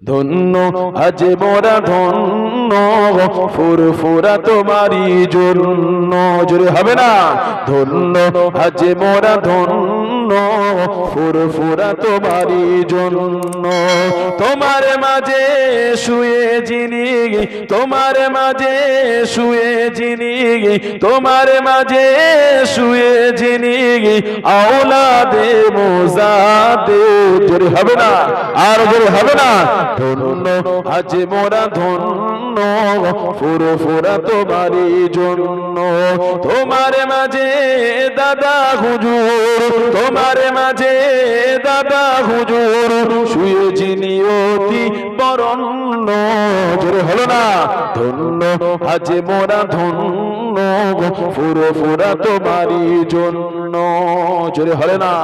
ধন্য আজ মোরা ধন্য ফুরফুরা তোমারই জন্য। জোরে হবে না? ধন্য আজ মোরা ধন্য ফুরফুরা তোমারই জন্য। তোমার মাঝে শুয়ে যিনি, তোমার মাঝে শুয়ে যিনি, তোমার মাঝে শুয়ে যিনি আওলাদে মোজাদ্দেদ। জোরে হবে না? আর জোরে হবে না? ধন্য আজ মোরা ধন্য ফুরফুরা তোমারই জন্য। তোমার মাঝে দাদা হুজুর, তোমার মাঝে দাদা হুজুর শুয়ে যিনি অতি বরণ্য। জোরে হলো না? ধন্য আজ মোরা ধন্য ফুরফুরা তোমারই জন্য। জোরে হলো না?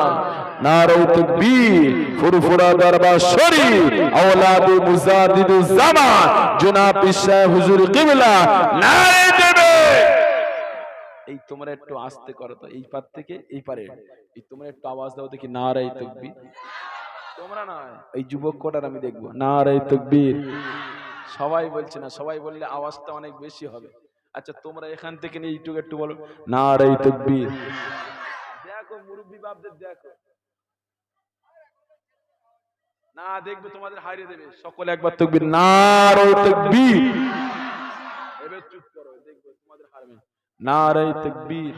নারায়ে তাকবীর। ফুরফুরা দরবার শরীফ আওলাদে মুজাদ্দিদুজ জামান জনাব পীর সাহেব হুজুর কিবলা নারায়ে তাকবীর। এই তোমরা একটু আস্তে করো তো, এই পার থেকে এই পারে এই তোমরা একটু আওয়াজ দাও দেখি নারায়ে তাকবীর। তোমরা না, এই যুবক কোটার আমি দেখবো নারায়ে তাকবীর। সবাই বলছে না, সবাই বললে আওয়াজটা অনেক বেশি হবে। আচ্ছা তোমরা এখান থেকে নিয়ে এইটুকু একটু বলো নারায়ে তাকবীর। দেখো মুরব্বি বাপদের দেখো না, দেখবে তোমাদের হারিয়ে দেবে। সকলে একবার তাকবীর, নারায়ে তাকবীর। এবার চুপ করো, দেখবে তোমাদের হারবে। নারায়ে তাকবীর,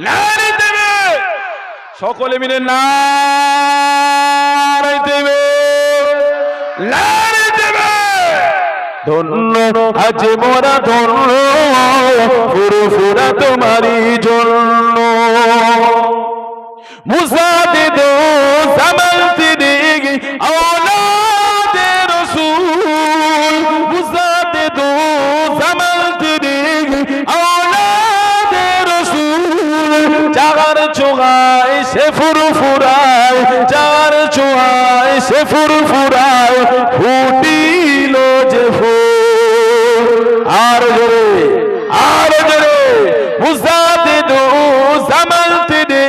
নারায়ে তাকবীর। সকলে মিলে নারায়ে তাকবীর, নারায়ে তাকবীর। ধন্য আজ মোরা ধন্য ফুরফুরা তোমারই জন্য। মুজাদ্দিদ জামান তিনি আওলাদে রাসূল, মুজাদ্দিদ জামান তিনি আওলাদে রাসূল। চার চোগায় সে ফুরফুরায়, চার চোগায় সে ফুরফুরায় ফুটিল যে ফুল। আর জোরে, আর জোরে। মুজাদ্দিদ জামান তিনি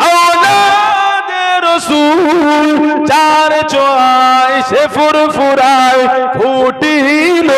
আওলাদে রাসূল, চার চোয়ায় সে ফুরফুরায় ফুটিল